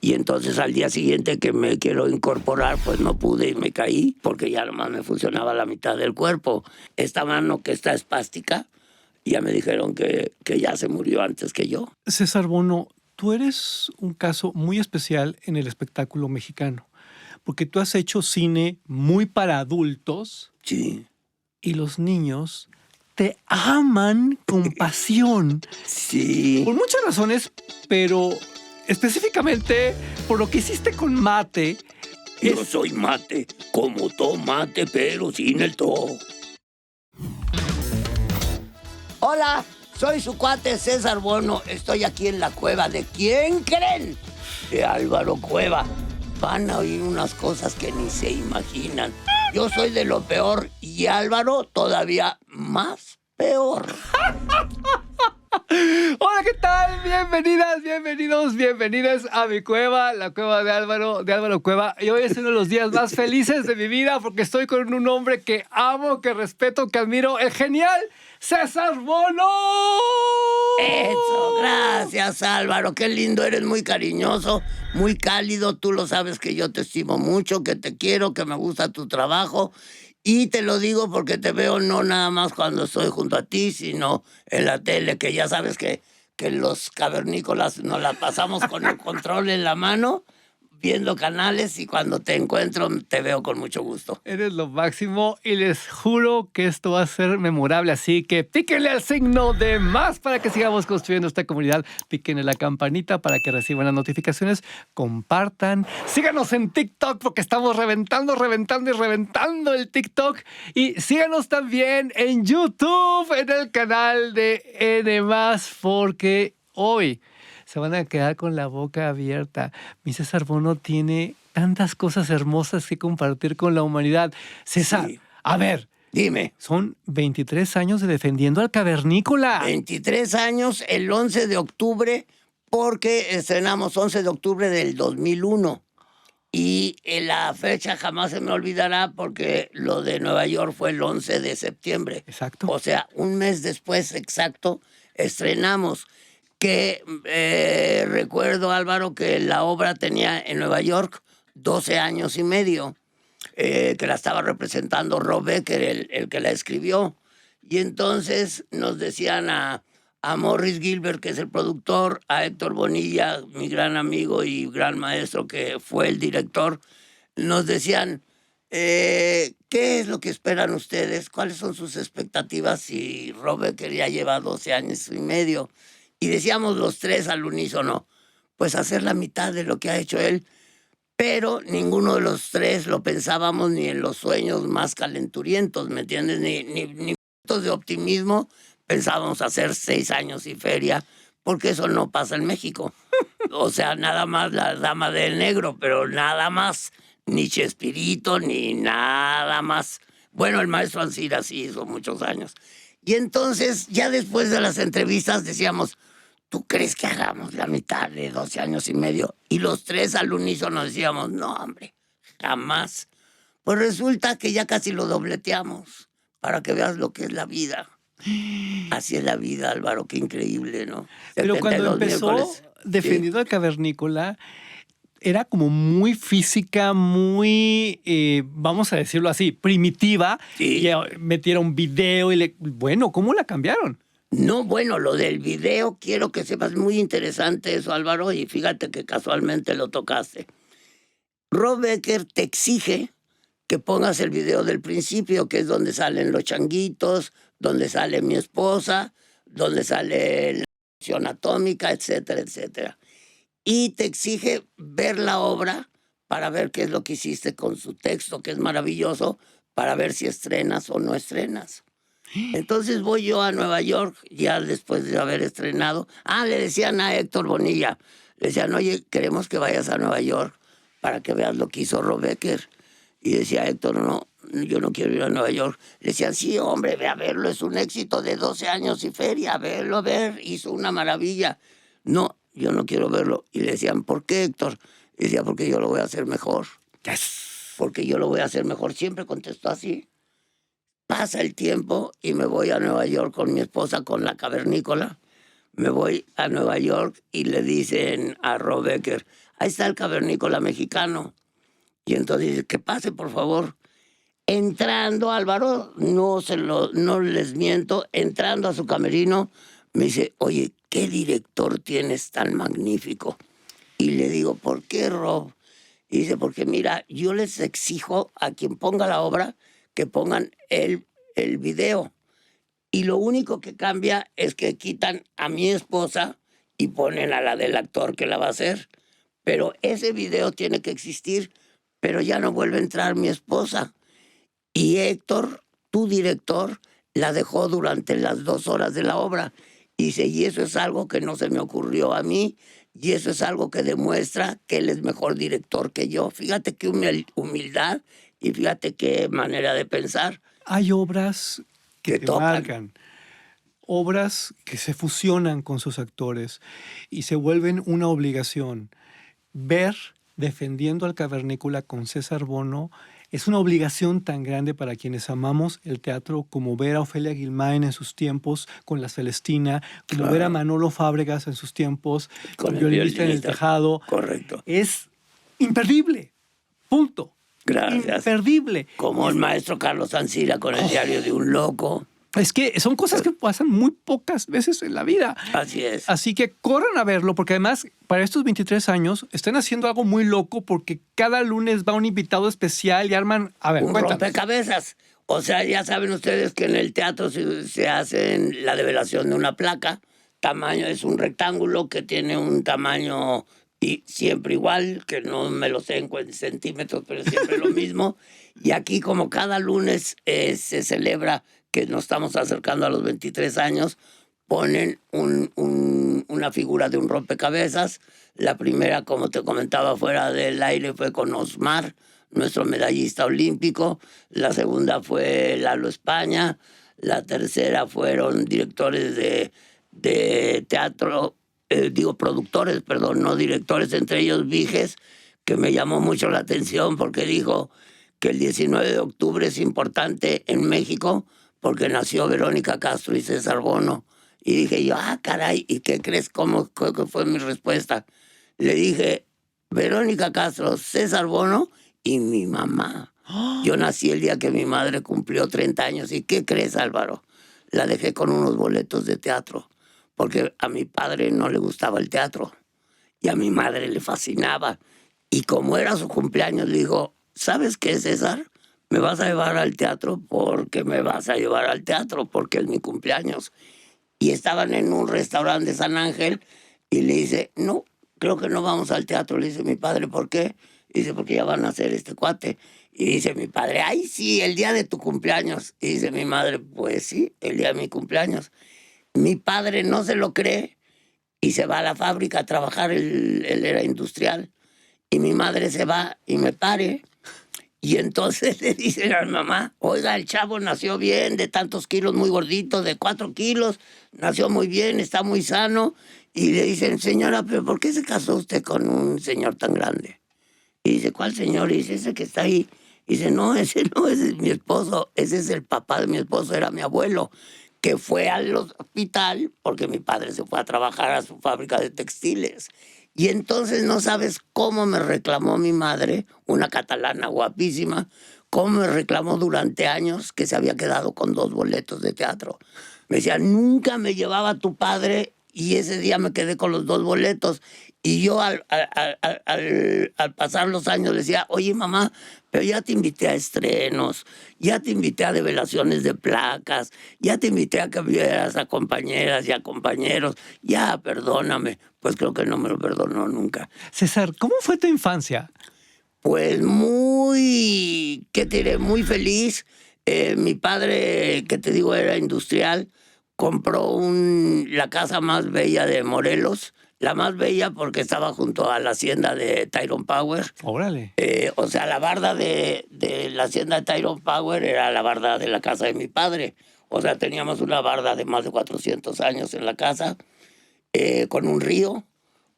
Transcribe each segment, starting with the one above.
Y entonces al día siguiente que me quiero incorporar, pues no pude y me caí porque ya nomás me funcionaba la mitad del cuerpo. Esta mano que está espástica, ya me dijeron que ya se murió antes que yo. César Bono, tú eres un caso muy especial en el espectáculo mexicano, porque tú has hecho cine muy para adultos. Sí. Y los niños te aman con pasión. Sí. Por muchas razones, pero específicamente por lo que hiciste con Mate. Yo soy mate, como tomate, pero sin el to. Hola, soy su cuate César Bono. Estoy aquí en la cueva de ¿quién creen? De Álvaro Cueva. Van a oír unas cosas que ni se imaginan. Yo soy de lo peor y Álvaro todavía más peor. Hola, ¿qué tal? Bienvenidas, bienvenidos, bienvenidas a mi cueva, la cueva de Álvaro Cueva. Y hoy es uno de los días más felices de mi vida porque estoy con un hombre que amo, que respeto, que admiro, el genial César Bono. Eso, gracias Álvaro, qué lindo, eres muy cariñoso, muy cálido, tú lo sabes que yo te estimo mucho, que te quiero, que me gusta tu trabajo. Y te lo digo porque te veo no nada más cuando estoy junto a ti, sino en la tele, que ya sabes que los cavernícolas nos la pasamos con el control en la mano, viendo canales, y cuando te encuentro te veo con mucho gusto. Eres lo máximo y les juro que esto va a ser memorable, así que píquenle al signo de más para que sigamos construyendo esta comunidad, píquenle la campanita para que reciban las notificaciones, compartan, síganos en TikTok porque estamos reventando el TikTok, y síganos también en YouTube, en el canal de N+, porque hoy se van a quedar con la boca abierta. Mi César Bono tiene tantas cosas hermosas que compartir con la humanidad. César, Sí. A ver, Dime. son 23 años de defendiendo al cavernícola. 23 años, el 11 de octubre, porque estrenamos 11 de octubre del 2001. Y la fecha jamás se me olvidará porque lo de Nueva York fue el 11 de septiembre. Exacto. O sea, un mes después exacto estrenamos. Que recuerdo, Álvaro, que la obra tenía en Nueva York 12 años y medio, que la estaba representando Rob Becker, el que la escribió. Y entonces nos decían a Morris Gilbert, que es el productor, a Héctor Bonilla, mi gran amigo y gran maestro, que fue el director, nos decían, ¿qué es lo que esperan ustedes? ¿Cuáles son sus expectativas si Rob Becker ya lleva 12 años y medio? Y decíamos los tres al unísono, pues hacer la mitad de lo que ha hecho él, pero ninguno de los tres lo pensábamos ni en los sueños más calenturientos, ¿me entiendes? Ni momentos de optimismo pensábamos hacer 6 años y feria, porque eso no pasa en México. O sea, nada más la Dama del Negro, pero nada más, ni Chespirito, ni nada más. Bueno, el maestro Ancira sí hizo muchos años. Y entonces, ya después de las entrevistas decíamos, ¿tú crees que hagamos la mitad de 12 años y medio? Y los tres al unísono decíamos, no, hombre, jamás. Pues resulta que ya casi lo dobleteamos, para que veas lo que es la vida. Así es la vida, Álvaro, qué increíble, ¿no? Pero cuando 72 empezó miércoles. defendiendo al cavernícola, era como muy física, muy, vamos a decirlo así, primitiva. Sí. Y metieron video y bueno, ¿cómo la cambiaron? No, bueno, lo del video, quiero que sepas, muy interesante eso, Álvaro, y fíjate que casualmente lo tocaste. Rob Becker te exige que pongas el video del principio, que es donde salen los changuitos, donde sale mi esposa, donde sale la acción atómica, etcétera, etcétera. Y te exige ver la obra para ver qué es lo que hiciste con su texto, que es maravilloso, para ver si estrenas o no estrenas. Entonces voy yo a Nueva York, ya después de haber estrenado. Le decían a Héctor Bonilla, le decían, oye, queremos que vayas a Nueva York para que veas lo que hizo Rob Becker. Y decía Héctor, no, yo no quiero ir a Nueva York. Le decían, sí, hombre, ve a verlo, es un éxito de 12 años y feria, verlo, hizo una maravilla. No, yo no quiero verlo. Y le decían, ¿por qué, Héctor? Y decía, porque yo lo voy a hacer mejor. Yes. Porque yo lo voy a hacer mejor. Siempre contestó así. Pasa el tiempo y me voy a Nueva York con mi esposa, con la cavernícola. me voy a Nueva York y le dicen a Rob Becker, ahí está el cavernícola mexicano. Y entonces dice, que pase, por favor. Entrando, Álvaro, no les miento, entrando a su camerino, me dice, oye, ¿qué director tienes tan magnífico? Y le digo, ¿por qué, Rob? Y dice, porque mira, yo les exijo a quien ponga la obra que pongan el video. Y lo único que cambia es que quitan a mi esposa y ponen a la del actor que la va a hacer. Pero ese video tiene que existir, pero ya no vuelve a entrar mi esposa. Y Héctor, tu director, la dejó durante las 2 horas de la obra. Y dice, y eso es algo que no se me ocurrió a mí, y eso es algo que demuestra que él es mejor director que yo. Fíjate qué humildad y fíjate qué manera de pensar. Hay obras que te marcan, obras que se fusionan con sus actores y se vuelven una obligación. Ver Defendiendo al Cavernícola con César Bono es una obligación tan grande para quienes amamos el teatro como ver a Ofelia Guilmain en sus tiempos con La Celestina, como ver a Manolo Fábregas en sus tiempos con Violinista en el Tejado. Correcto. Es imperdible. Punto. Gracias. Imperdible. Como el maestro Carlos Ancira con El diario de un loco. Es que son cosas que pasan muy pocas veces en la vida. Así es. Así que corran a verlo, porque además, para estos 23 años, están haciendo algo muy loco, porque cada lunes va un invitado especial y arman... A ver, un rompecabezas. O sea, ya saben ustedes que en el teatro se hace la develación de una placa. Tamaño es un rectángulo que tiene un tamaño y siempre igual, que no me lo sé en centímetros, pero es siempre lo mismo. Y aquí, como cada lunes se celebra que nos estamos acercando a los 23 años, ponen una figura de un rompecabezas. La primera, como te comentaba fuera del aire, fue con Osmar, nuestro medallista olímpico. La segunda fue Lalo España. La tercera fueron directores de teatro, productores, perdón, no directores, entre ellos Viges, que me llamó mucho la atención porque dijo que el 19 de octubre es importante en México porque nació Verónica Castro y César Bono. Y dije yo, caray, ¿y qué crees? ¿Cómo fue mi respuesta? Le dije, Verónica Castro, César Bono y mi mamá. Yo nací el día que mi madre cumplió 30 años. ¿Y qué crees, Álvaro? La dejé con unos boletos de teatro, porque a mi padre no le gustaba el teatro y a mi madre le fascinaba. Y como era su cumpleaños, le dijo, ¿sabes qué, César? Me vas a llevar al teatro porque me vas a llevar al teatro porque es mi cumpleaños. Y estaban en un restaurante de San Ángel y le dice, no, creo que no vamos al teatro. Le dice mi padre, ¿por qué? Dice, porque ya van a hacer este cuate. Y dice mi padre, ay, sí, el día de tu cumpleaños. Y dice mi madre, pues sí, el día de mi cumpleaños. Mi padre no se lo cree y se va a la fábrica a trabajar, él era industrial. Y mi madre se va y me pare. Y entonces le dicen a mi mamá, oiga, el chavo nació bien, de tantos kilos, muy gordito, de 4 kilos, nació muy bien, está muy sano. Y le dicen, señora, ¿pero por qué se casó usted con un señor tan grande? Y dice, ¿cuál señor? Y dice, ese que está ahí. Y dice, no, ese es mi esposo, ese es el papá de mi esposo, era mi abuelo, que fue al hospital porque mi padre se fue a trabajar a su fábrica de textiles. Y entonces no sabes cómo me reclamó mi madre, una catalana guapísima, cómo me reclamó durante años que se había quedado con 2 boletos de teatro. Me decía, nunca me llevaba tu padre y ese día me quedé con los 2 boletos. Y yo al pasar los años decía, oye mamá, pero ya te invité a estrenos, ya te invité a develaciones de placas, ya te invité a que vieras a compañeras y a compañeros, ya perdóname. Pues creo que no me lo perdonó nunca. César, ¿cómo fue tu infancia? Pues muy, ¿qué te diré? Muy feliz. Mi padre, que te digo, era industrial, compró la casa más bella de Morelos. La más bella porque estaba junto a la hacienda de Tyrone Power. Órale. O sea, la barda de la hacienda de Tyrone Power era la barda de la casa de mi padre. O sea, teníamos una barda de más de 400 años en la casa, con un río.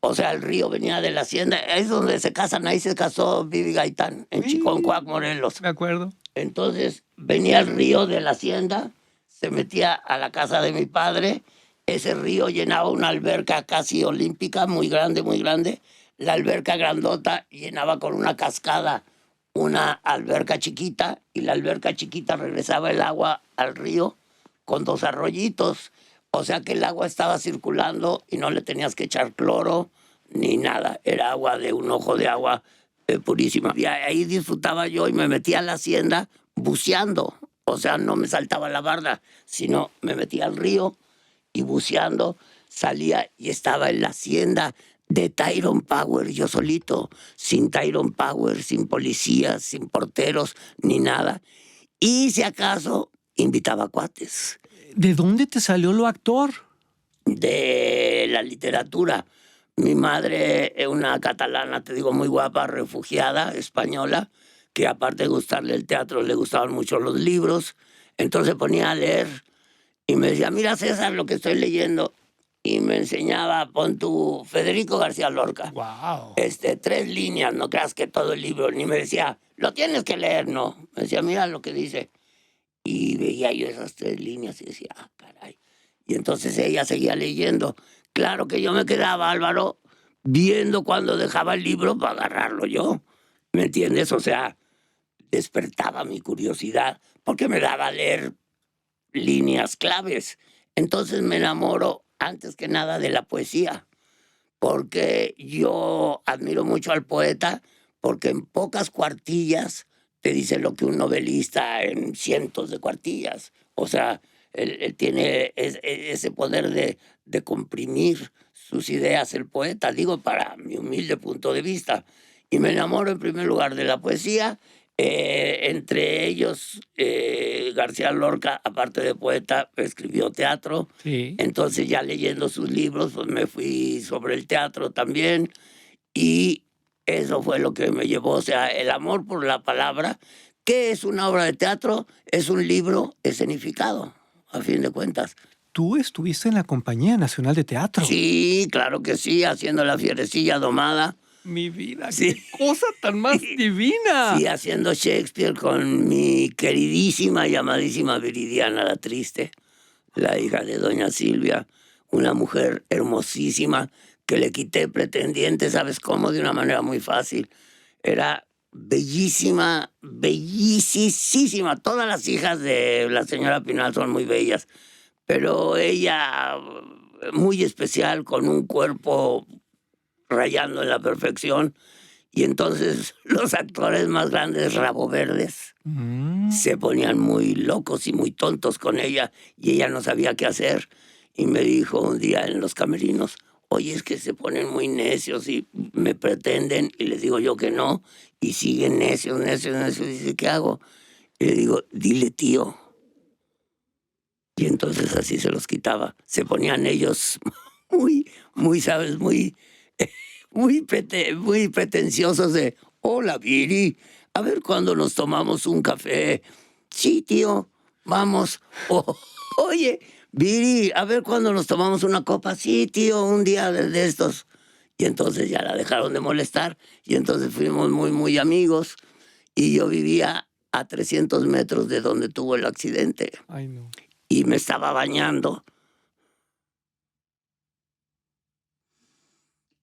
O sea, el río venía de la hacienda. Es donde se casan, ahí se casó Vivi Gaitán, en Chiconcuac, Morelos. Me acuerdo. Entonces, venía el río de la hacienda, se metía a la casa de mi padre ese río llenaba una alberca casi olímpica, muy grande, muy grande. La alberca grandota llenaba con una cascada una alberca chiquita, y la alberca chiquita regresaba el agua al río con 2 arroyitos. O sea que el agua estaba circulando y no le tenías que echar cloro ni nada. Era agua de un ojo de agua purísima. Y ahí disfrutaba yo y me metía a la hacienda buceando. O sea, no me saltaba la barda, sino me metía al río y buceando salía y estaba en la hacienda de Tyrone Power, yo solito, sin Tyrone Power, sin policías, sin porteros, ni nada. Y si acaso, invitaba cuates. ¿De dónde te salió lo actor? De la literatura. Mi madre es una catalana, te digo, muy guapa, refugiada, española, que aparte de gustarle el teatro, le gustaban mucho los libros. Entonces ponía a leer y me decía, mira César lo que estoy leyendo. Y me enseñaba, pon tu Federico García Lorca. Wow. 3 líneas, no creas que todo el libro. Ni me decía, lo tienes que leer, no. Me decía, mira lo que dice. Y veía yo esas 3 líneas y decía, ah, caray. Y entonces ella seguía leyendo. Claro que yo me quedaba, Álvaro, viendo cuando dejaba el libro para agarrarlo yo. ¿Me entiendes? O sea, despertaba mi curiosidad porque me daba a leer líneas claves. Entonces me enamoro antes que nada de la poesía, porque yo admiro mucho al poeta, porque en pocas cuartillas te dice lo que un novelista en cientos de cuartillas. O sea, él tiene ese poder de comprimir sus ideas, el poeta, digo, para mi humilde punto de vista. Y me enamoro en primer lugar de la poesía. Entre ellos, García Lorca, aparte de poeta, escribió teatro. Sí. Entonces ya leyendo sus libros, pues me fui sobre el teatro también. Y eso fue lo que me llevó, o sea, el amor por la palabra. ¿Qué es una obra de teatro? Es un libro escenificado, a fin de cuentas. Tú estuviste en la Compañía Nacional de Teatro. Sí, claro que sí, haciendo La Fierecilla Domada. Mi vida, Sí. qué cosa tan más divina. Sí, haciendo Shakespeare con mi queridísima y amadísima Viridiana la Triste, la hija de doña Silvia, una mujer hermosísima que le quité pretendiente, ¿sabes cómo? De una manera muy fácil. Era bellísima, bellísima. Todas las hijas de la señora Pinal son muy bellas, pero ella muy especial, con un cuerpo rayando en la perfección. Y entonces los actores más grandes, rabo verdes, se ponían muy locos y muy tontos con ella, y ella no sabía qué hacer. Y me dijo un día en los camerinos, oye, es que se ponen muy necios y me pretenden, y les digo yo que no, y siguen necios. Y dice, ¿qué hago? Y le digo, dile tío. Y entonces así se los quitaba. Se ponían ellos muy, ¿sabes? Muy pretenciosos de, hola, Viri, a ver cuándo nos tomamos un café. Sí, tío, vamos. Oye, Viri, a ver cuándo nos tomamos una copa. Sí, tío, un día de estos. Y entonces ya la dejaron de molestar, y entonces fuimos muy amigos, y yo vivía a 300 metros de donde tuvo el accidente. Ay, no. Y me estaba bañando.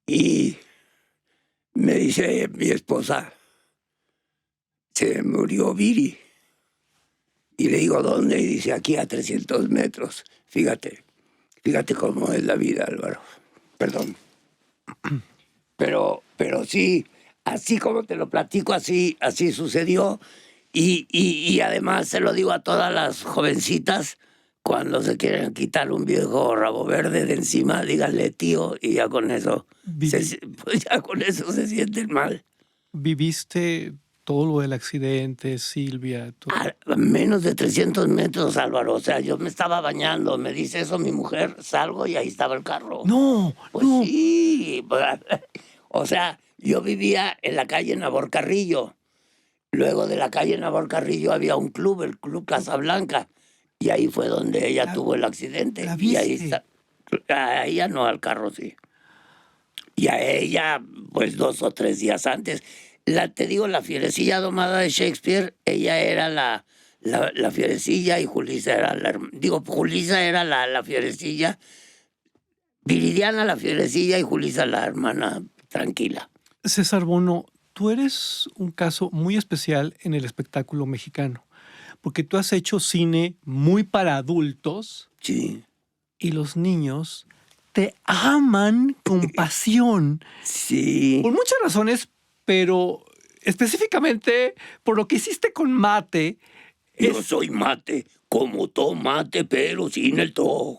Y me dice mi esposa, se murió Viri. Y le digo, ¿dónde? Y dice, aquí a 300 metros. Fíjate cómo es la vida, Álvaro. Perdón. Pero sí, así como te lo platico, así sucedió. Y además se lo digo a todas las jovencitas, cuando se quieren quitar un viejo rabo verde de encima, díganle tío, y ya con eso, se sienten mal. ¿Viviste todo lo del accidente, Silvia? Todo? A menos de 300 metros, Álvaro. O sea, yo me estaba bañando, me dice eso mi mujer, salgo y ahí estaba el carro. No, Pues no. sí. O sea, yo vivía en la calle Navarcarrillo. Luego de la calle Navarcarrillo había un club, el Club Casablanca. Y ahí fue donde ella tuvo el accidente. ¿La Y ahí viste? está. A ella no, al carro sí. Y a ella, pues 2 o 3 días antes. Te digo, la Fierecilla Domada de Shakespeare, ella era la Fierecilla, y Julissa era Julissa era la Fierecilla. Viridiana la fierecilla y Julisa la hermana tranquila. César Bono, tú eres un caso muy especial en el espectáculo mexicano, porque tú has hecho cine muy para adultos Sí. y los niños te aman con pasión. Sí. Por muchas razones, pero específicamente por lo que hiciste con Mate. Yo soy mate, como tomate, pero sin el to.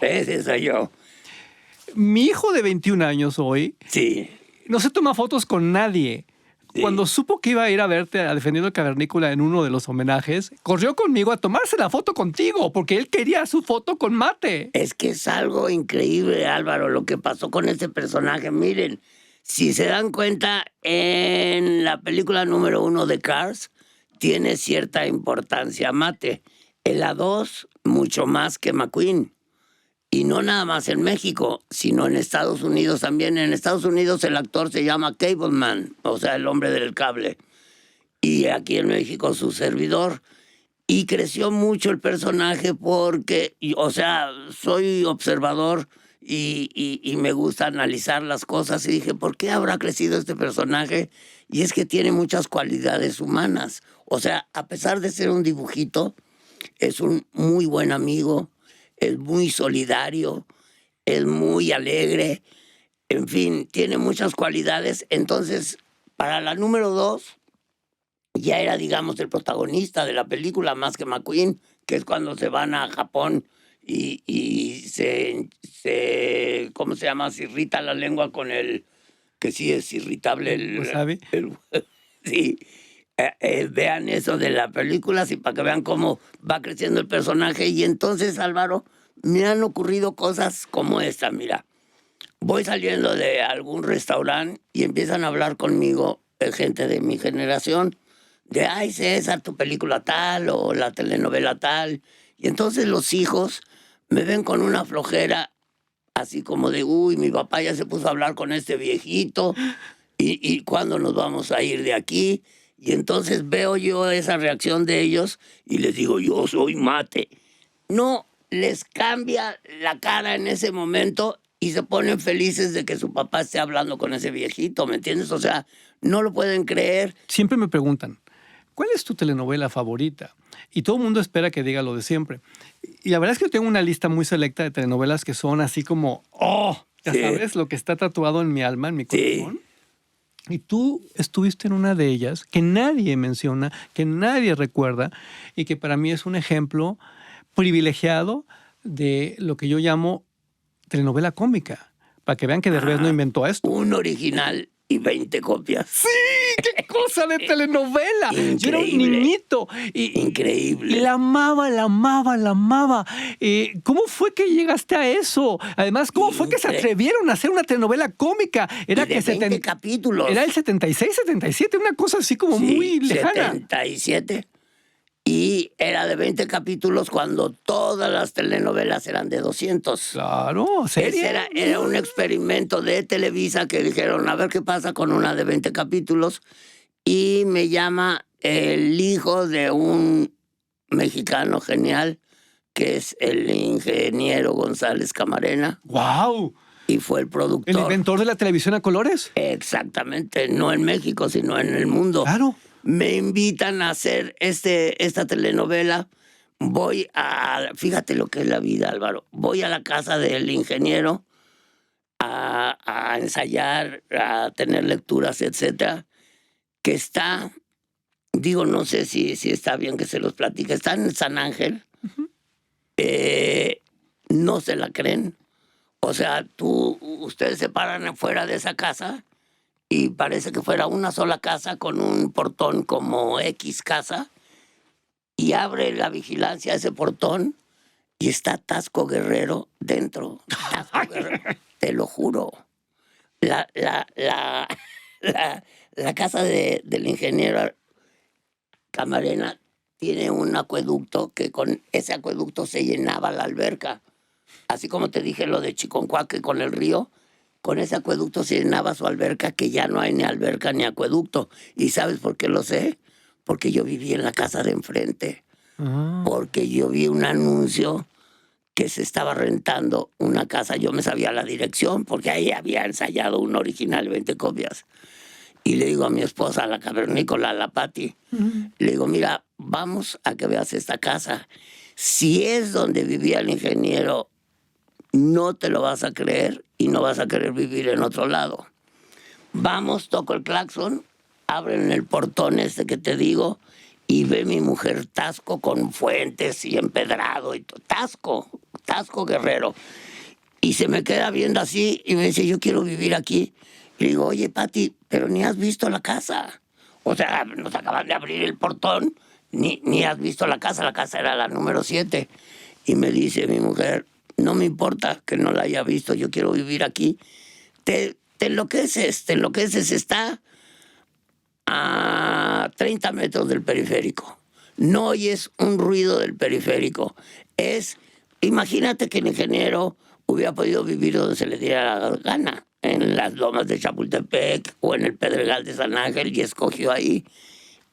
Ese soy yo. Mi hijo de 21 años hoy Sí. no se toma fotos con nadie. Sí. Cuando supo que iba a ir a verte a Defendiendo el Cavernícola en uno de los homenajes, corrió conmigo a tomarse la foto contigo porque él quería su foto con Mate. Es que es algo increíble, Álvaro, lo que pasó con ese personaje. Miren, si se dan cuenta, en la película número 1 de Cars tiene cierta importancia Mate. En la 2, mucho más que McQueen. Y no nada más en México, sino en Estados Unidos también. En Estados Unidos el actor se llama Cableman, o sea, el hombre del cable. Y aquí en México su servidor. Y creció mucho el personaje porque, o sea, soy observador y me gusta analizar las cosas. Y dije, ¿por qué habrá crecido este personaje? Y es que tiene muchas cualidades humanas. O sea, a pesar de ser un dibujito, es un muy buen amigo, es muy solidario, es muy alegre, en fin, tiene muchas cualidades. Entonces, para la número 2, ya era, digamos, el protagonista de la película, más que McQueen, que es cuando se van a Japón y se, ¿cómo se llama? Se irrita la lengua con el, que sí es irritable. ¿Wasabi? Sí. Vean eso de la película, sí, para que vean cómo va creciendo el personaje. Y entonces, Álvaro, me han ocurrido cosas como esta, mira. Voy saliendo de algún restaurante y empiezan a hablar conmigo gente de mi generación, de, ay, César, tu película tal o la telenovela tal. Y entonces los hijos me ven con una flojera, así como de, uy, mi papá ya se puso a hablar con este viejito y ¿cuándo nos vamos a ir de aquí? Y entonces veo yo esa reacción de ellos y les digo, yo soy Mate. No les cambia la cara en ese momento y se ponen felices de que su papá esté hablando con ese viejito, ¿me entiendes? O sea, no lo pueden creer. Siempre me preguntan, ¿cuál es tu telenovela favorita? Y todo el mundo espera que diga lo de siempre. Y la verdad es que yo tengo una lista muy selecta de telenovelas que son así como, oh, ya Sí. sabes, lo que está tatuado en mi alma, en mi Sí. corazón. Y tú estuviste en una de ellas que nadie menciona, que nadie recuerda y que para mí es un ejemplo privilegiado de lo que yo llamo telenovela cómica. Para que vean que Derbez no inventó esto. Un original y 20 copias. ¡Sí! ¡Qué cosa de telenovela! Yo era un Increíble. niñito. Y Increíble. la amaba, la amaba, la amaba. ¿Cómo fue que llegaste a eso? Además, ¿cómo fue que se atrevieron a hacer una telenovela cómica? Era Y de que 20 capítulos. Era el 76, 77, una cosa así como Sí, muy lejana. 77. Y era de 20 capítulos cuando todas las telenovelas eran de 200. Claro, Ese seria. era un experimento de Televisa que dijeron, a ver qué pasa con una de 20 capítulos. Y me llama el hijo de un mexicano genial, que es el ingeniero González Camarena, ¡Wow! y fue el ¿El productor. inventor de la televisión a colores? Exactamente, no en México, sino en el mundo. Claro. Me invitan a hacer esta telenovela. Voy a, fíjate lo que es la vida, Álvaro. Voy a la casa del ingeniero a ensayar, a tener lecturas, etcétera, que está, digo, no sé si está bien que se los platique, está en San Ángel. No se la creen. O sea, ustedes se paran afuera de esa casa y parece que fuera una sola casa con un portón como X casa, y abre la vigilancia ese portón y está Tasco Guerrero dentro. Tasco Guerrero, te lo juro. La casa del ingeniero Camarena tiene un acueducto que con ese acueducto se llenaba la alberca. Así como te dije lo de Chiconcuaque con el río, con ese acueducto se llenaba su alberca, que ya no hay ni alberca ni acueducto. ¿Y sabes por qué lo sé? Porque yo viví en la casa de enfrente. Ah. Porque yo vi un anuncio que se estaba rentando una casa. Yo me sabía la dirección porque ahí había ensayado un original 20 copias. Y le digo a mi esposa, a la cavernícola, a la Pati, le digo, mira, vamos a que veas esta casa. Si es donde vivía el ingeniero, no te lo vas a creer y no vas a querer vivir en otro lado. Vamos, toco el claxon, abren el portón este que te digo y ve mi mujer Tasco con fuentes y empedrado. Y Tasco Guerrero. Y se me queda viendo así y me dice, yo quiero vivir aquí. Y digo, oye, Pati, pero ni has visto la casa. O sea, nos acaban de abrir el portón, ni has visto la casa era la número 7. Y me dice mi mujer, no me importa que no la haya visto, yo quiero vivir aquí. Te enloqueces, está a 30 metros del periférico. No oyes un ruido del periférico. Imagínate que el ingeniero hubiera podido vivir donde se le diera la gana, en las lomas de Chapultepec o en el Pedregal de San Ángel, y escogió ahí.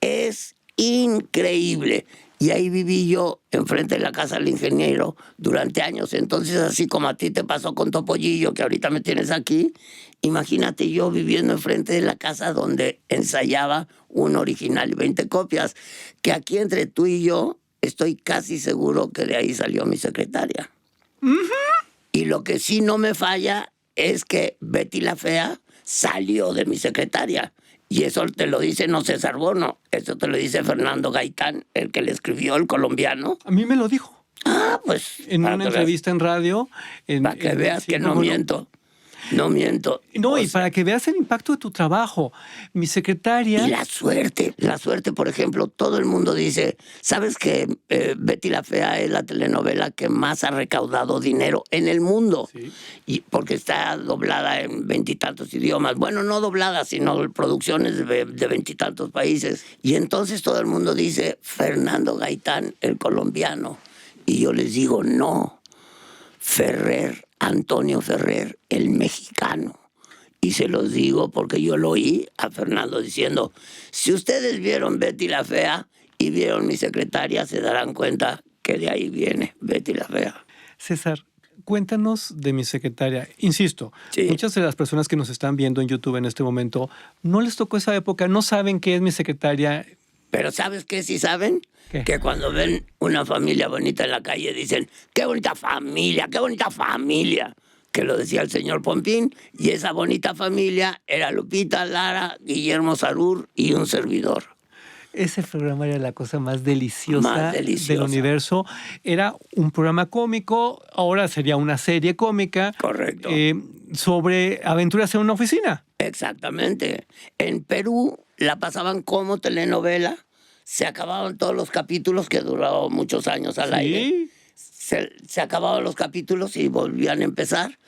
Es increíble. Y ahí viví yo, enfrente de la casa del ingeniero, durante años. Entonces, así como a ti te pasó con Topollillo, que ahorita me tienes aquí, imagínate yo viviendo enfrente de la casa donde ensayaba un original y 20 copias, que aquí entre tú y yo estoy casi seguro que de ahí salió mi secretaria. Y lo que sí no me falla es que Betty la Fea salió de mi secretaria. Y eso te lo dice no César Bono, eso te lo dice Fernando Gaitán, el que le escribió, el colombiano. A mí me lo dijo. Ah, pues... En una entrevista en radio. Para que veas que no miento. No miento. No, y para que veas el impacto de tu trabajo. Mi secretaria... Y la suerte, por ejemplo, todo el mundo dice, ¿sabes que Betty la Fea es la telenovela que más ha recaudado dinero en el mundo? Sí. Y porque está doblada en 20 y tantos idiomas. Bueno, no doblada, sino producciones de 20 y tantos países. Y entonces todo el mundo dice, Fernando Gaitán, el colombiano. Y yo les digo, no, Antonio Ferrer, el mexicano. Y se los digo porque yo lo oí a Fernando diciendo, si ustedes vieron Betty la Fea y vieron mi secretaria, se darán cuenta que de ahí viene Betty la Fea. César, cuéntanos de mi secretaria. Insisto, sí, muchas de las personas que nos están viendo en YouTube en este momento no les tocó esa época, no saben qué es mi secretaria. Pero ¿sabes qué sí saben? ¿Qué? Que cuando ven una familia bonita en la calle dicen, ¡qué bonita familia, qué bonita familia! Que lo decía el señor Pompín, y esa bonita familia era Lupita, Lara, Guillermo Sarur y un servidor. Ese programa era la cosa más deliciosa del universo. Era un programa cómico, ahora sería una serie cómica. Correcto. Sobre aventuras en una oficina. Exactamente. En Perú la pasaban como telenovela, se acababan todos los capítulos, que duraban muchos años al aire. Se acababan los capítulos y volvían a empezar.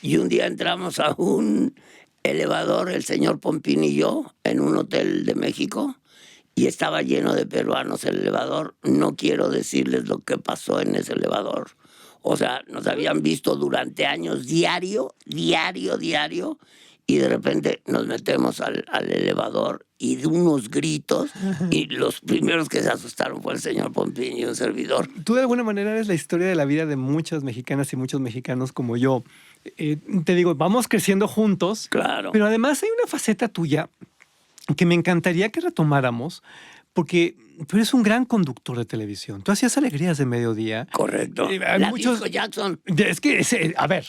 Y un día entramos a un elevador, el señor Pompín y yo, en un hotel de México, y estaba lleno de peruanos el elevador. No quiero decirles lo que pasó en ese elevador. O sea, nos habían visto durante años diario, y de repente nos metemos al elevador y de unos gritos, y los primeros que se asustaron fue el señor Pompín y un servidor. Tú de alguna manera eres la historia de la vida de muchas mexicanas y muchos mexicanos como yo. Te digo, vamos creciendo juntos. Claro. Pero además hay una faceta tuya que me encantaría que retomáramos, porque tú eres un gran conductor de televisión. Tú hacías Alegrías de Mediodía. Correcto. Disco Jackson. Es que, a ver,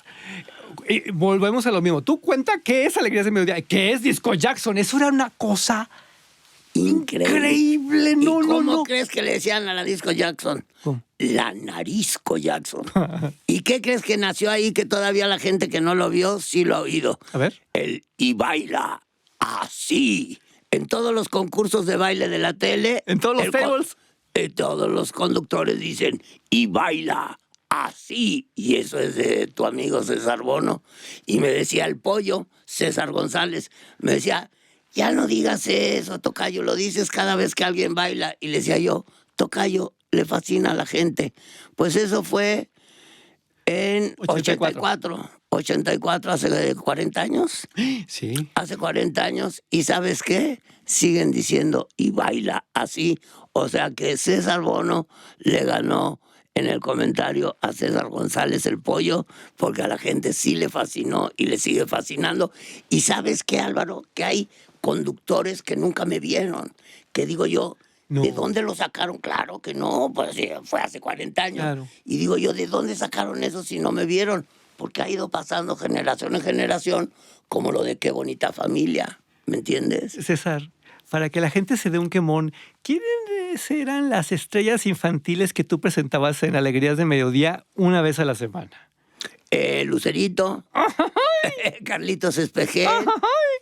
volvemos a lo mismo. Tú cuenta qué es Alegrías de Mediodía, qué es Disco Jackson. Eso era una cosa increíble. No, ¿Y cómo no. crees que le decían a la Disco Jackson? ¿Cómo? La Narizco Jackson. ¿Y qué crees que nació ahí que todavía la gente que no lo vio sí lo ha oído? A ver. Y baila así. En todos los concursos de baile de la tele. En todos los tables. Todos los conductores dicen, y baila así. Y eso es de tu amigo César Bono. Y me decía el pollo, César González, me decía, ya no digas eso, tocayo, lo dices cada vez que alguien baila. Y le decía yo, tocayo, le fascina a la gente. Pues eso fue en 84, hace 40 años. Sí. Hace 40 años. ¿Y sabes qué? Siguen diciendo, y baila así. O sea que César Bono le ganó en el comentario a César González el Pollo, porque a la gente sí le fascinó y le sigue fascinando. Y ¿sabes qué, Álvaro? Que hay conductores que nunca me vieron, que digo yo, No. ¿de dónde lo sacaron? Claro que no, pues fue hace 40 años. Claro. Y digo yo, ¿de dónde sacaron eso si no me vieron? Porque ha ido pasando generación en generación, como lo de Qué bonita familia, ¿me entiendes? César, para que la gente se dé un quemón, ¿quiénes eran las estrellas infantiles que tú presentabas en Alegrías de Mediodía una vez a la semana? Lucerito, Carlitos Espejel,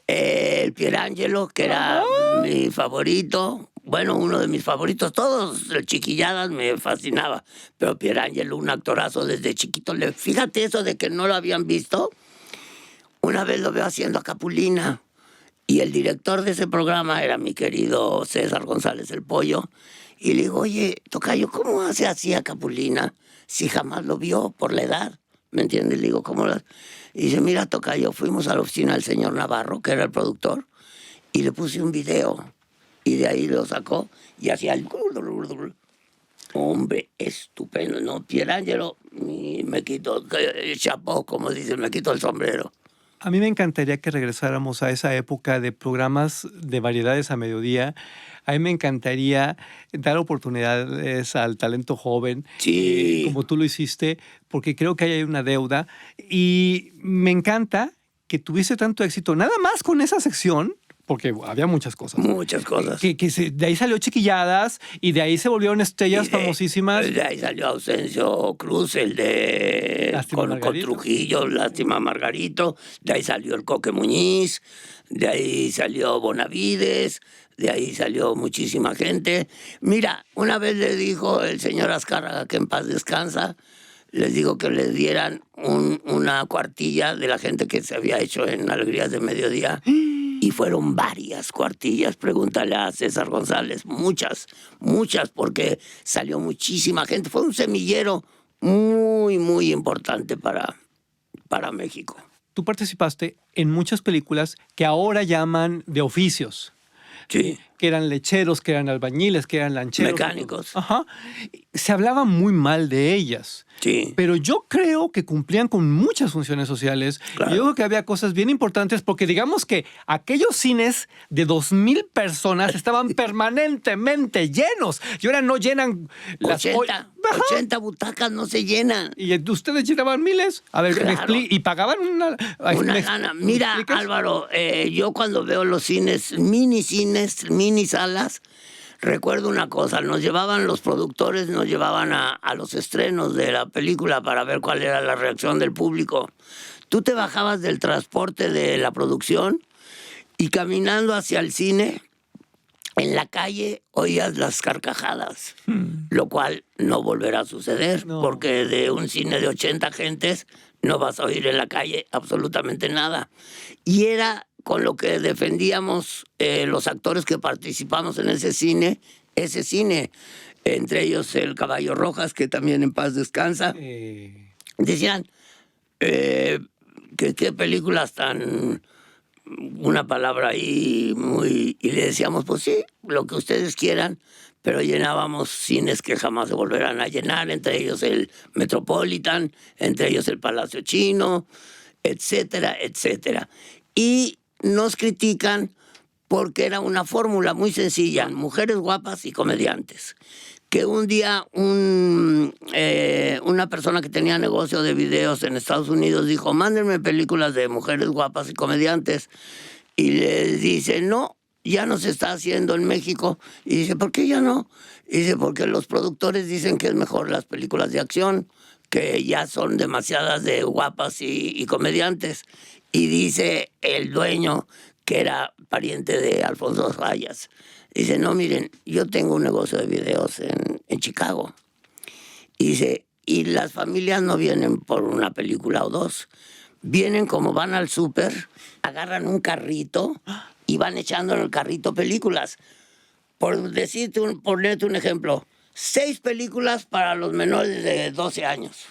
el Pierangelo, que era mi favorito. Bueno, uno de mis favoritos. Todos, Chiquilladas me fascinaba. Pero Pierangelo, un actorazo desde chiquito. Fíjate eso de que no lo habían visto. Una vez lo veo haciendo a Capulina. Y el director de ese programa era mi querido César González el Pollo. Y le digo, oye, tocayo, ¿cómo hace así a Capulina si jamás lo vio por la edad? ¿Me entiendes? Le digo, ¿cómo lo hace? Y dice, mira, tocayo, fuimos a la oficina del señor Navarro, que era el productor, y le puse un video. Y de ahí lo sacó y hacía el... Hombre, estupendo, ¿no? Pierangelo, me quitó el chapó, como dicen, me quitó el sombrero. A mí me encantaría que regresáramos a esa época de programas de variedades a mediodía. A mí me encantaría dar oportunidades al talento joven, Sí. como tú lo hiciste, porque creo que ahí hay una deuda. Y me encanta que tuviese tanto éxito, nada más con esa sección, porque había muchas cosas. Muchas cosas. De ahí salió Chiquilladas y de ahí se volvieron estrellas famosísimas. De ahí salió Ausencio Cruz, el de con Trujillo, Lástima Margarito. De ahí salió el Coque Muñiz. De ahí salió Bonavides. De ahí salió muchísima gente. Mira, una vez le dijo el señor Azcárraga, que en paz descansa, les digo que les dieran una cuartilla de la gente que se había hecho en Alegrías de Mediodía. Y fueron varias cuartillas, pregúntale a César González, muchas, porque salió muchísima gente. Fue un semillero muy, muy importante para México. Tú participaste en muchas películas que ahora llaman de oficios. Sí. Que eran lecheros, que eran albañiles, que eran lancheros. Mecánicos. Ajá. Se hablaba muy mal de ellas. Sí. Pero yo creo que cumplían con muchas funciones sociales. Claro. Y yo creo que había cosas bien importantes porque digamos que aquellos cines de 2,000 personas estaban permanentemente llenos. Y ahora no llenan las 80 butacas no se llenan. Y ustedes llenaban miles. A ver, Claro. y pagaban una gana. Mira, Álvaro, yo cuando veo los cines, mini salas, recuerdo una cosa, los productores nos llevaban a los estrenos de la película para ver cuál era la reacción del público. Tú te bajabas del transporte de la producción y caminando hacia el cine, en la calle oías las carcajadas, lo cual no volverá a suceder, porque de un cine de 80 gentes no vas a oír en la calle absolutamente nada. Y era con lo que defendíamos los actores que participamos en ese cine, entre ellos el Caballo Rojas, que también en paz descansa, decían que qué películas tan... una palabra ahí y le decíamos, pues sí, lo que ustedes quieran, pero llenábamos cines que jamás se volverán a llenar, entre ellos el Metropolitan, entre ellos el Palacio Chino, etcétera, etcétera. Y nos critican porque era una fórmula muy sencilla, mujeres guapas y comediantes. Que un día una persona que tenía negocio de videos en Estados Unidos dijo, mándenme películas de mujeres guapas y comediantes. Y les dice, no, ya no se está haciendo en México. Y dice, ¿por qué ya no? Y dice, porque los productores dicen que es mejor las películas de acción, que ya son demasiadas de guapas y comediantes. Y dice el dueño, que era pariente de Alfonso Rayas, dice, no, miren, yo tengo un negocio de videos en Chicago. Y dice, y las familias no vienen por una película o dos. Vienen como van al súper, agarran un carrito y van echando en el carrito películas. Por ponerte un ejemplo, 6 películas para los menores de 12 años.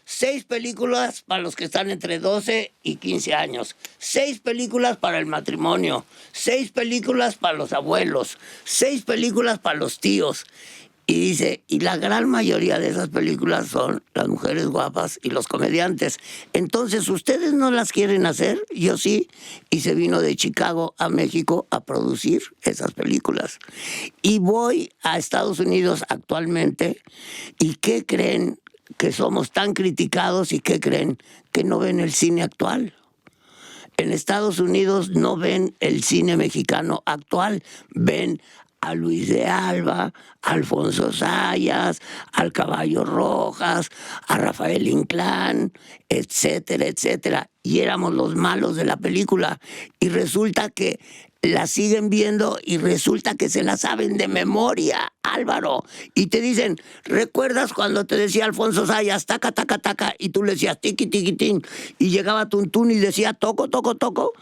6 películas para los que están entre 12 y 15 años. 6 películas para el matrimonio. 6 películas para los abuelos. 6 películas para los tíos. Y dice, y la gran mayoría de esas películas son las mujeres guapas y los comediantes. Entonces, ¿ustedes no las quieren hacer? Yo sí. Y se vino de Chicago a México a producir esas películas. Y voy a Estados Unidos actualmente. ¿Y qué creen? Que somos tan criticados, y qué creen? Que no ven el cine actual. En Estados Unidos no ven el cine mexicano actual, ven a Luis de Alba, a Alfonso Sayas, al Caballo Rojas, a Rafael Inclán, etcétera, etcétera. Y éramos los malos de la película. Y resulta que la siguen viendo y resulta que se la saben de memoria, Álvaro. Y te dicen, ¿recuerdas cuando te decía Alfonso Sayas, taca, taca, taca? Y tú le decías, tiqui, tiqui, tin. Y llegaba Tuntún y decía, toco, toco, toco.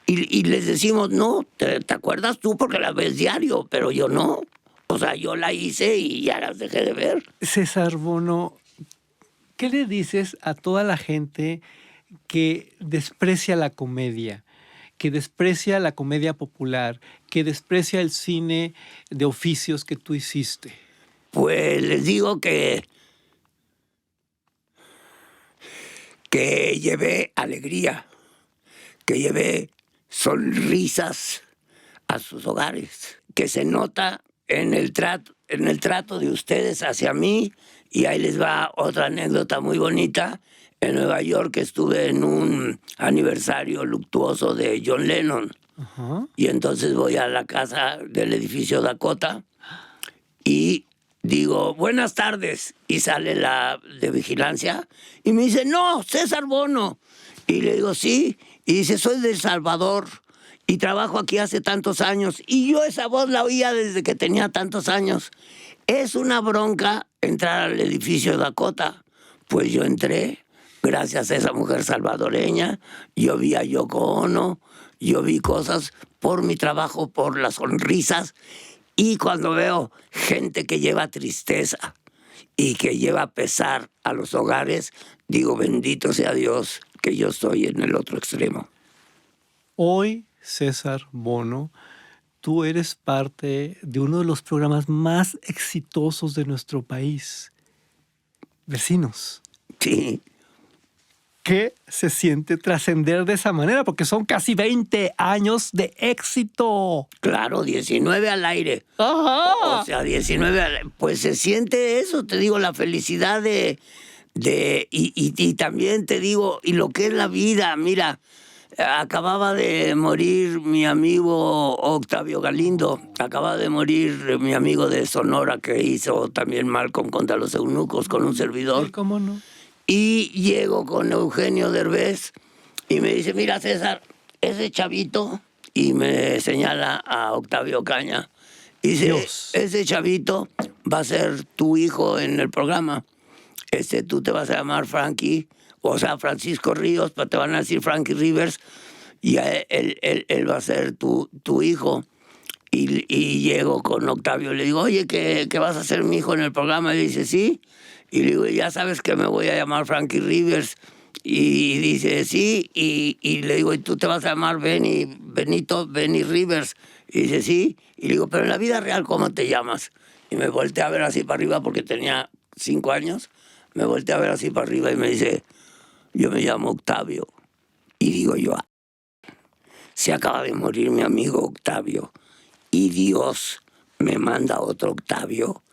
Y les decimos, no, ¿te acuerdas tú? Porque la ves diario, pero yo no. O sea, yo la hice y ya las dejé de ver. César Bono, ¿qué le dices a toda la gente que desprecia la comedia? Que desprecia la comedia popular, que desprecia el cine de oficios que tú hiciste. Pues les digo que llevé alegría, que llevé sonrisas a sus hogares, que se nota en el trato de ustedes hacia mí. Y ahí les va otra anécdota muy bonita. En Nueva York estuve en un aniversario luctuoso de John Lennon. Ajá. Y entonces voy a la casa del edificio Dakota y digo, buenas tardes. Y sale la de vigilancia y me dice, no, César Bono. Y le digo, sí. Y dice, soy de El Salvador y trabajo aquí hace tantos años. Y yo esa voz la oía desde que tenía tantos años. Es una bronca entrar al edificio Dakota. Pues yo entré. Gracias a esa mujer salvadoreña, yo vi a Yoko Ono, yo vi cosas por mi trabajo, por las sonrisas. Y cuando veo gente que lleva tristeza y que lleva pesar a los hogares, digo, bendito sea Dios que yo estoy en el otro extremo. Hoy, César Bono, tú eres parte de uno de los programas más exitosos de nuestro país. Vecinos. Sí. ¿Qué se siente trascender de esa manera? Porque son casi 20 años de éxito. Claro, 19 al aire. Ajá. O sea, 19 al aire. Pues se siente eso, te digo, la felicidad y también te digo, y lo que es la vida. Mira, acababa de morir mi amigo Octavio Galindo, acaba de morir mi amigo de Sonora que hizo también Malcolm contra los eunucos con un servidor. Sí, ¿cómo no? Y llego con Eugenio Derbez y me dice, mira César, ese chavito, y me señala a Octavio Caña, y dice, Dios. Ese chavito va a ser tu hijo en el programa. Tú te vas a llamar Frankie, o sea, Francisco Ríos, pero te van a decir Frankie Rivers, y él va a ser tu hijo. Y llego con Octavio y le digo, oye, ¿que vas a ser mi hijo en el programa? Y dice, sí. Y le digo, ya sabes que me voy a llamar Frankie Rivers. Y dice, sí. Y le digo, ¿y tú te vas a llamar Benny Rivers? Y dice, sí. Y le digo, pero en la vida real, ¿cómo te llamas? Y me volteé a ver así para arriba porque tenía 5 años. Me volteé a ver así para arriba y me dice, yo me llamo Octavio. Y digo yo, se acaba de morir mi amigo Octavio. Y Dios me manda otro Octavio.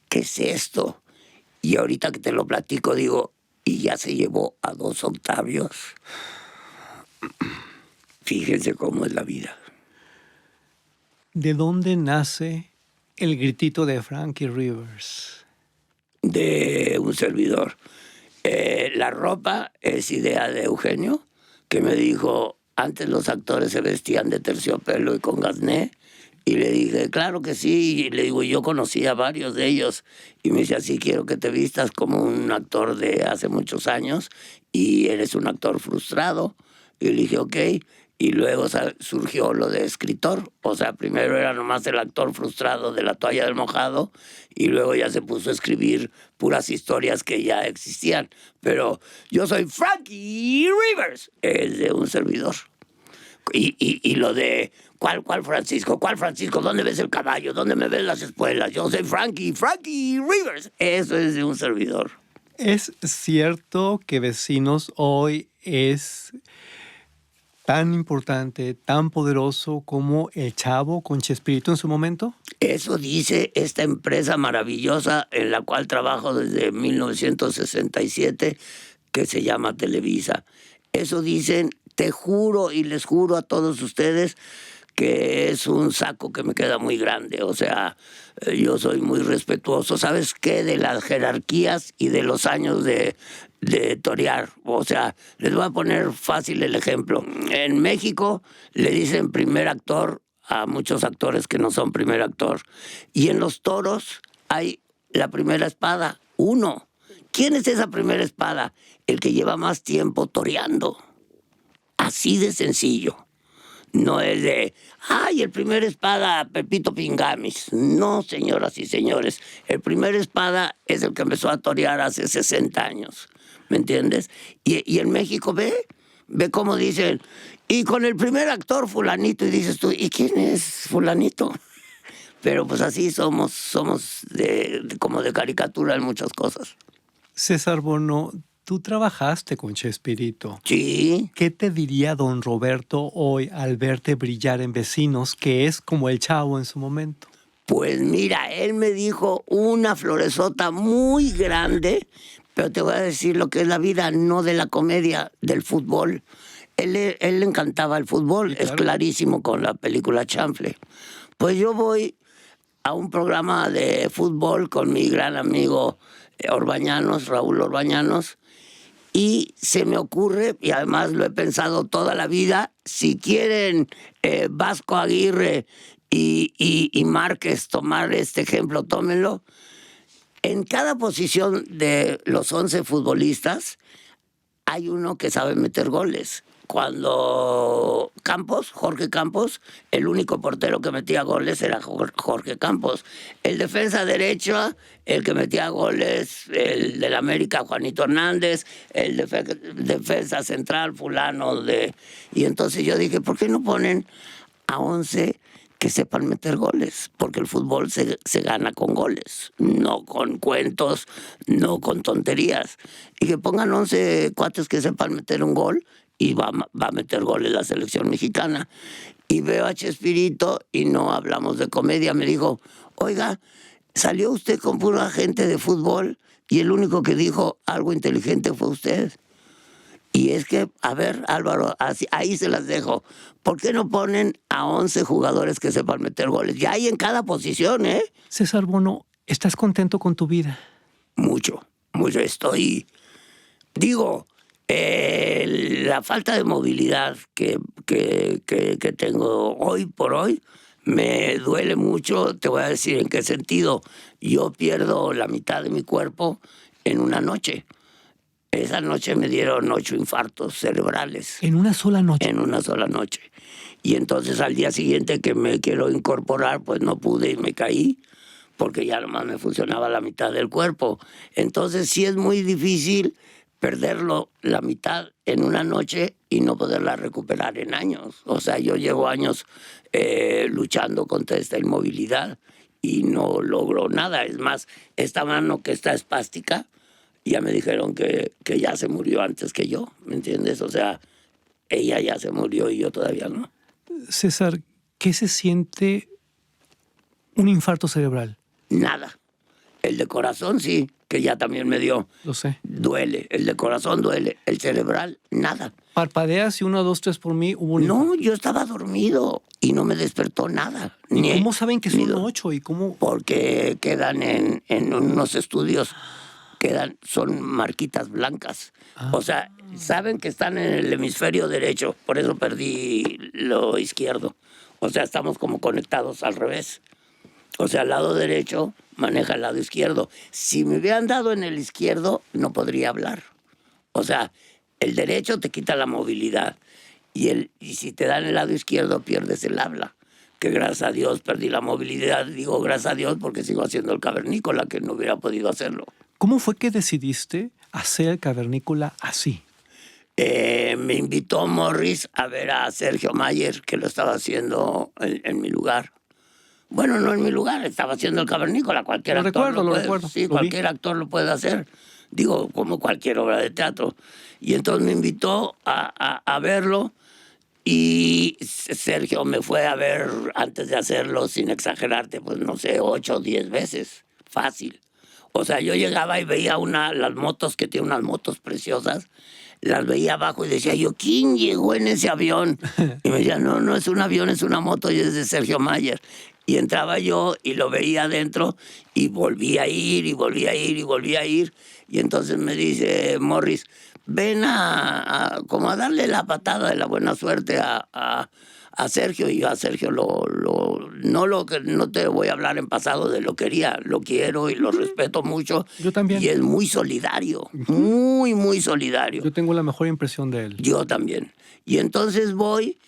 ¿Qué es esto? Y ahorita que te lo platico, digo, y ya se llevó a 2 Octavios. Fíjense cómo es la vida. ¿De dónde nace el gritito de Frankie Rivers? De un servidor. La ropa es idea de Eugenio, que me dijo, antes los actores se vestían de terciopelo y con gasné. Y le dije, claro que sí. Y le digo, yo conocí a varios de ellos. Y me dice, así quiero que te vistas como un actor de hace muchos años. Y eres un actor frustrado. Y le dije, ok. Y luego surgió lo de escritor. O sea, primero era nomás el actor frustrado de la toalla del mojado. Y luego ya se puso a escribir puras historias que ya existían. Pero yo soy Frankie Rivers. Es de un servidor. Y lo de, ¿cuál Francisco? ¿Cuál Francisco? ¿Dónde ves el caballo? ¿Dónde me ves las espuelas? Yo soy Frankie Rivers. Eso es de un servidor. ¿Es cierto que Vecinos hoy es tan importante, tan poderoso como El Chavo con Chespirito en su momento? Eso dice esta empresa maravillosa en la cual trabajo desde 1967, que se llama Televisa. Eso dicen, te juro y les juro a todos ustedes que es un saco que me queda muy grande. O sea, yo soy muy respetuoso, ¿sabes qué? De las jerarquías y de los años de torear. O sea, les voy a poner fácil el ejemplo. En México le dicen primer actor a muchos actores que no son primer actor. Y en los toros hay la primera espada, uno. ¿Quién es esa primera espada? El que lleva más tiempo toreando. Así de sencillo. No es de, el primer espada, Pepito Pingamis. No, señoras y señores. El primer espada es el que empezó a torear hace 60 años. ¿Me entiendes? Y en México, ve cómo dicen, y con el primer actor fulanito, y dices tú, ¿y quién es fulanito? Pero pues así somos como de caricatura en muchas cosas. César Bono, tú trabajaste con Chespirito. Sí. ¿Qué te diría don Roberto hoy al verte brillar en Vecinos, que es como El Chavo en su momento? Pues mira, él me dijo una floresota muy grande, pero te voy a decir lo que es la vida, no de la comedia, del fútbol. Él le encantaba el fútbol, sí, claro. Es clarísimo con la película Chanfle. Pues yo voy a un programa de fútbol con mi gran amigo Orbañanos, Raúl Orbañanos, y se me ocurre, y además lo he pensado toda la vida, si quieren Vasco Aguirre y Márquez tomar este ejemplo, tómenlo. En cada posición de los 11 futbolistas hay uno que sabe meter goles. Cuando Jorge Campos, el único portero que metía goles era Jorge Campos. El defensa derecho, el que metía goles, el del América, Juanito Hernández, el defensa central, fulano de... Y entonces yo dije, ¿por qué no ponen a 11 que sepan meter goles? Porque el fútbol se gana con goles, no con cuentos, no con tonterías. Y que pongan 11 cuates que sepan meter un gol, y va a meter goles la selección mexicana. Y veo a Chespirito y no hablamos de comedia. Me dijo, oiga, salió usted con pura gente de fútbol y el único que dijo algo inteligente fue usted. Y es que, a ver, Álvaro, ahí se las dejo. ¿Por qué no ponen a 11 jugadores que sepan meter goles? Ya hay en cada posición, ¿eh? César Bono, ¿estás contento con tu vida? Mucho estoy. Digo, la falta de movilidad que tengo hoy por hoy me duele mucho. Te voy a decir en qué sentido. Yo pierdo la mitad de mi cuerpo en una noche. Esa noche me dieron 8 infartos cerebrales. ¿En una sola noche? En una sola noche. Y entonces al día siguiente que me quiero incorporar, pues no pude y me caí, porque ya nomás me funcionaba la mitad del cuerpo. Entonces sí es muy difícil perderlo la mitad en una noche y no poderla recuperar en años. O sea, yo llevo años luchando contra esta inmovilidad y no logro nada. Es más, esta mano que está espástica, ya me dijeron que ya se murió antes que yo, ¿me entiendes? O sea, ella ya se murió y yo todavía no. César, ¿qué se siente un infarto cerebral? Nada. El de corazón sí, que ya también me dio. Lo sé. Duele. El de corazón duele. El cerebral, nada. ¿Parpadeas y 1, 2, 3 por mí? ¿Hubo un No, yo estaba dormido y no me despertó nada. ¿Y cómo saben que son 8? ¿Y cómo? Porque quedan en unos estudios, son marquitas blancas. O sea, saben que están en el hemisferio derecho, por eso perdí lo izquierdo. O sea, estamos como conectados al revés. O sea, el lado derecho maneja el lado izquierdo. Si me hubieran dado en el izquierdo, no podría hablar. O sea, el derecho te quita la movilidad. Y si te dan el lado izquierdo, pierdes el habla. Que gracias a Dios perdí la movilidad. Digo gracias a Dios porque sigo haciendo el cavernícola, que no hubiera podido hacerlo. ¿Cómo fue que decidiste hacer el cavernícola así? me invitó Morris a ver a Sergio Mayer, que lo estaba haciendo en mi lugar. Bueno, no en mi lugar, estaba haciendo el Cavernícola. Cualquier Lo actor recuerdo, lo lo puede, recuerdo, sí, lo vi. cualquier actor lo puede hacer. Digo, como cualquier obra de teatro. Y entonces me invitó a verlo. Y Sergio me fue a ver antes de hacerlo, sin exagerarte, pues no sé, 8 o 10 veces. Fácil. O sea, yo llegaba y veía las motos, que tiene unas motos preciosas, las veía abajo y decía yo, ¿quién llegó en ese avión? Y me decía, no, no es un avión, es una moto y es de Sergio Mayer. Y entraba yo y lo veía adentro y volvía a ir y volvía a ir y volvía a ir. Y entonces me dice Morris, ven como a darle la patada de la buena suerte a Sergio. Y yo a Sergio no te voy a hablar en pasado de lo quería, lo quiero y lo respeto mucho. Yo también. Y es muy solidario, muy, muy solidario. Yo tengo la mejor impresión de él. Yo también. Y entonces voy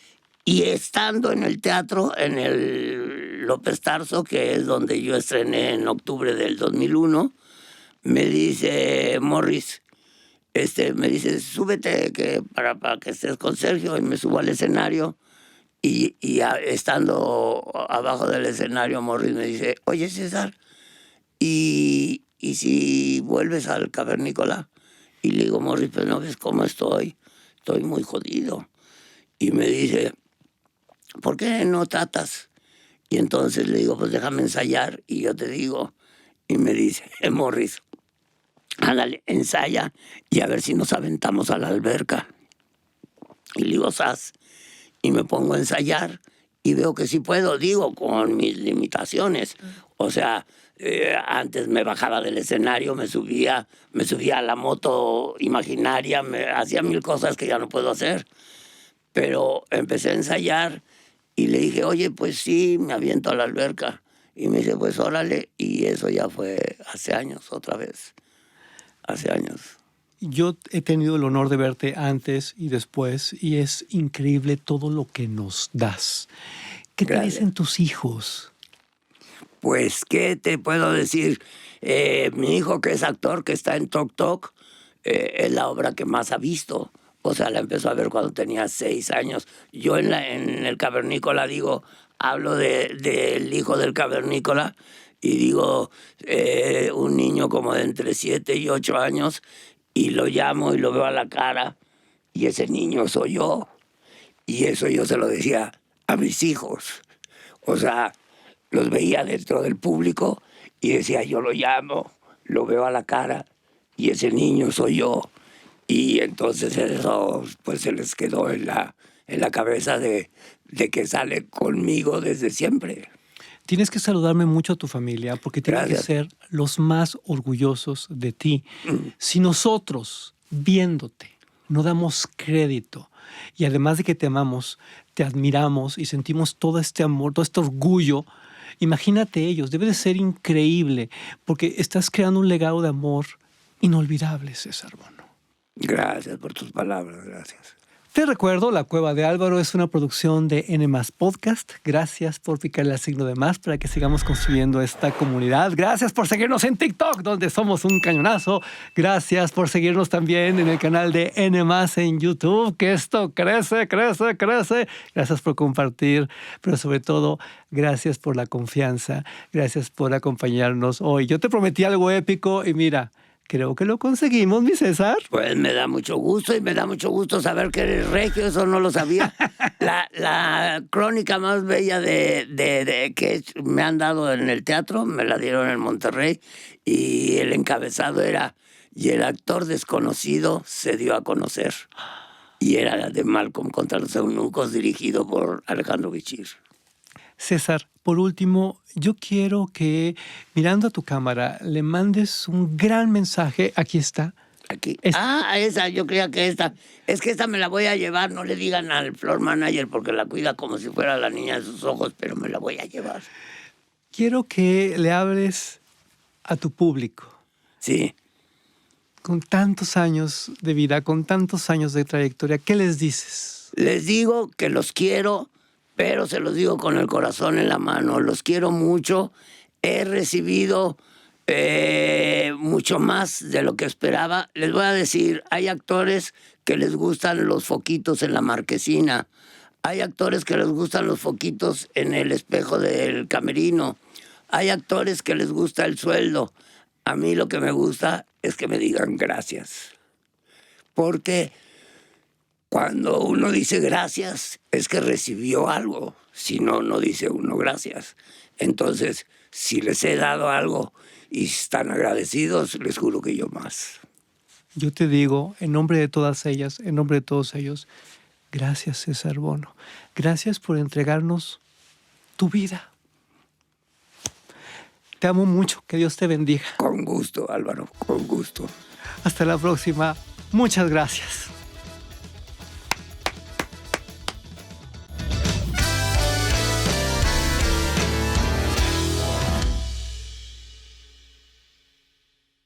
y estando en el teatro, en el López Tarso, que es donde yo estrené en octubre del 2001, me dice Morris, me dice, súbete para que estés con Sergio, y me subo al escenario. Y estando abajo del escenario, Morris me dice, oye, César, ¿y si vuelves al Cavernícola? Y le digo, Morris, pues no ves cómo estoy muy jodido. Y me dice, ¿por qué no tratas? Y entonces le digo, pues déjame ensayar y yo te digo. Y me dice, Morris, ándale, ensaya y a ver si nos aventamos a la alberca. Y le digo, sas. Y me pongo a ensayar y veo que sí puedo, digo, con mis limitaciones. O sea, antes me bajaba del escenario, me subía a la moto imaginaria, hacía 1000 cosas que ya no puedo hacer. Pero empecé a ensayar y le dije, oye, pues sí, me aviento a la alberca. Y me dice, pues órale. Y eso ya fue hace años, otra vez. Hace años. Yo he tenido el honor de verte antes y después y es increíble todo lo que nos das. ¿Qué te Gracias. dicen tus hijos? Pues, ¿qué te puedo decir? Mi hijo, que es actor, que está en Tok Tok, es la obra que más ha visto. O sea, la empezó a ver cuando tenía 6 años. Yo en el Cavernícola hablo del hijo del Cavernícola y digo, un niño como de entre 7 y 8 años, y lo llamo y lo veo a la cara, y ese niño soy yo. Y eso yo se lo decía a mis hijos. O sea, los veía dentro del público y decía, yo lo llamo, lo veo a la cara y ese niño soy yo. Y entonces eso pues se les quedó en la cabeza de que sale conmigo desde siempre. Tienes que saludarme mucho a tu familia porque tienen que ser los más orgullosos de ti. Si nosotros, viéndote, no damos crédito y además de que te amamos, te admiramos y sentimos todo este amor, todo este orgullo, imagínate ellos. Debe de ser increíble porque estás creando un legado de amor inolvidable, César Bono. Gracias por tus palabras, gracias. Te recuerdo, La Cueva de Álvaro es una producción de N+ Podcast. Gracias por picarle al signo de más para que sigamos construyendo esta comunidad. Gracias por seguirnos en TikTok, donde somos un cañonazo. Gracias por seguirnos también en el canal de N+ en YouTube, que esto crece, crece, crece. Gracias por compartir, pero sobre todo, gracias por la confianza. Gracias por acompañarnos hoy. Yo te prometí algo épico y mira, creo que lo conseguimos, mi César. Pues me da mucho gusto y me da mucho gusto saber que eres regio, eso no lo sabía. La crónica más bella de que me han dado en el teatro, me la dieron en Monterrey y el encabezado era, y el actor desconocido se dio a conocer. Y era de Malcolm contra los eunucos, dirigido por Alejandro Bichir. César, por último, yo quiero que, mirando a tu cámara, le mandes un gran mensaje. Aquí está. Aquí. Esa, yo creía que esta. Es que esta me la voy a llevar, no le digan al floor manager porque la cuida como si fuera la niña de sus ojos, pero me la voy a llevar. Quiero que le hables a tu público. Sí. Con tantos años de vida, con tantos años de trayectoria, ¿qué les dices? Les digo que los quiero, pero se los digo con el corazón en la mano. Los quiero mucho. He recibido mucho más de lo que esperaba. Les voy a decir, hay actores que les gustan los foquitos en la marquesina, hay actores que les gustan los foquitos en el espejo del camerino, hay actores que les gusta el sueldo. A mí lo que me gusta es que me digan gracias, porque cuando uno dice gracias es que recibió algo, si no, no dice uno gracias. Entonces, si les he dado algo y están agradecidos, les juro que yo más. Yo te digo, en nombre de todas ellas, en nombre de todos ellos, gracias, César Bono. Gracias por entregarnos tu vida. Te amo mucho, que Dios te bendiga. Con gusto, Álvaro, con gusto. Hasta la próxima. Muchas gracias.